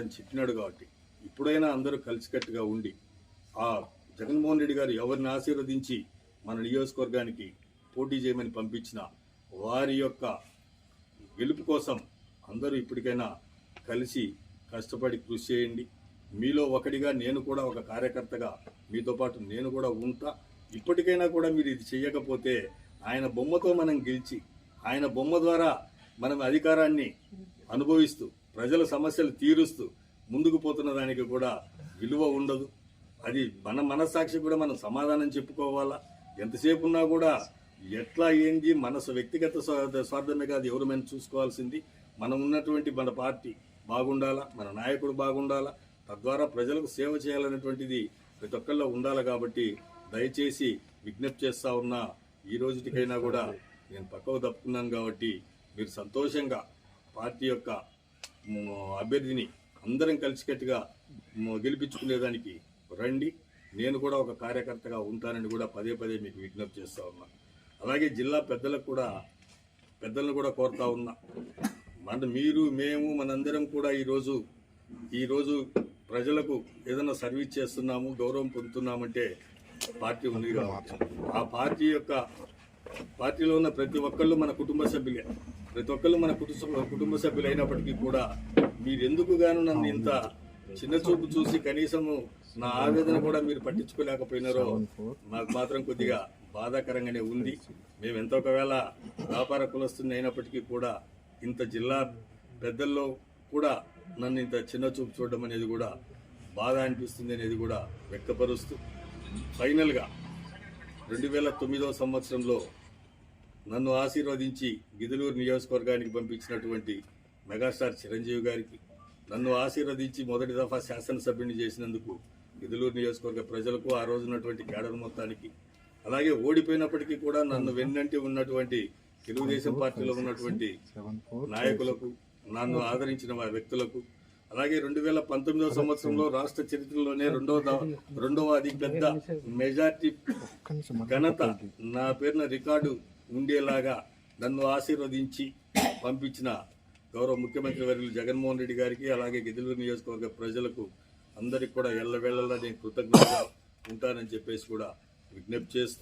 ఉంటాడని చెప్పినాడు కాబట్టి ఇప్పుడైనా అందరూ కలిసికట్టుగా ఉండి ఆ జగన్మోహన్ రెడ్డి గారు ఎవరిని ఆశీర్వదించి మన నియోజకవర్గానికి పోటీ చేయమని పంపించిన వారి యొక్క గెలుపు కోసం అందరూ ఇప్పటికైనా కలిసి కష్టపడి కృషి చేయండి. మీలో ఒకటిగా నేను కూడా ఒక కార్యకర్తగా మీతో పాటు నేను కూడా ఉంటా. ఇప్పటికైనా కూడా మీరు ఇది చేయకపోతే ఆయన బొమ్మతో మనం గెలిచి ఆయన బొమ్మ ద్వారా మనం అధికారాన్ని అనుభవిస్తూ ప్రజల సమస్యలు తీరుస్తూ ముందుకు పోతున్న దానికి కూడా విలువ ఉండదు. అది మన మనస్సాక్షి కూడా మనం సమాధానం చెప్పుకోవాలా. ఎంతసేపు ఉన్నా కూడా ఎట్లా ఏంది మనసు వ్యక్తిగత స్వార్థమే కాదు, ఎవరు మనం చూసుకోవాల్సింది మనం ఉన్నటువంటి మన పార్టీ బాగుండాలా, మన నాయకుడు బాగుండాలా, తద్వారా ప్రజలకు సేవ చేయాలనేటువంటిది ప్రతి ఒక్కళ్ళలో ఉండాలి. కాబట్టి దయచేసి విజ్ఞప్తి చేస్తా ఉన్నా, ఈ రోజుటికైనా కూడా నేను పక్కకు తప్పుకున్నాను కాబట్టి మీరు సంతోషంగా పార్టీ యొక్క అభ్యర్థిని అందరం కలిసికట్టుగా గెలిపించుకునేదానికి రండి. నేను కూడా ఒక కార్యకర్తగా ఉంటానని కూడా పదే పదే మీకు విజ్ఞప్తి చేస్తా ఉన్నా. అలాగే జిల్లా పెద్దలను కూడా కోరుతా ఉన్నా, మీరు మేము మనందరం కూడా ఈరోజు ప్రజలకు ఏదైనా సర్వీస్ చేస్తున్నాము, గౌరవం పొందుతున్నామంటే పార్టీ ఉంది కాబట్టి ఆ పార్టీలో ఉన్న ప్రతి ఒక్కళ్ళు మన కుటుంబ సభ్యులే. ప్రతి ఒక్కళ్ళు మన కుటుంబ సభ్యులు అయినప్పటికీ కూడా మీరెందుకు గాను నన్ను ఇంత చిన్న చూపు చూసి కనీసము నా ఆవేదన కూడా మీరు పట్టించుకోలేకపోయినారో నాకు మాత్రం కొద్దిగా బాధాకరంగానే ఉంది. మేము ఎంతో ఒకవేళ వ్యాపార కులస్తుంది అయినప్పటికీ కూడా ఇంత జిల్లా పెద్దల్లో కూడా నన్ను ఇంత చిన్న చూపు చూడడం అనేది కూడా బాధ అనిపిస్తుంది అనేది కూడా వ్యక్తపరుస్తూ, ఫైనల్గా 2009 సంవత్సరంలో నన్ను ఆశీర్వదించి గిద్దలూరు నియోజకవర్గానికి పంపించినటువంటి మెగాస్టార్ చిరంజీవి గారికి, నన్ను ఆశీర్వదించి మొదటి దఫా శాసనసభ్యుని చేసినందుకు గిద్దలూరు నియోజకవర్గ ప్రజలకు, ఆ రోజు ఉన్నటువంటి కేడర్ మొత్తానికి, అలాగే ఓడిపోయినప్పటికీ కూడా నన్ను వెన్నంటి ఉన్నటువంటి తెలుగుదేశం పార్టీలో ఉన్నటువంటి నాయకులకు, నన్ను ఆదరించిన వ్యక్తులకు, అలాగే 2019 సంవత్సరంలో రాష్ట్ర చరిత్రలోనే రెండవ అతి పెద్ద మెజార్టీ ఘనత నా పేరున రికార్డు ఉండేలాగా నన్ను ఆశీర్వదించి పంపించిన గౌరవ ముఖ్యమంత్రి వర్యులు జగన్మోహన్ రెడ్డి గారికి, అలాగే గిద్దలూరు నియోజకవర్గ ప్రజలకు అందరికి కూడా ఎల్లవేళలా నేను కృతజ్ఞతగా ఉంటానని చెప్పేసి కూడా విజ్ఞప్తి చేస్తూ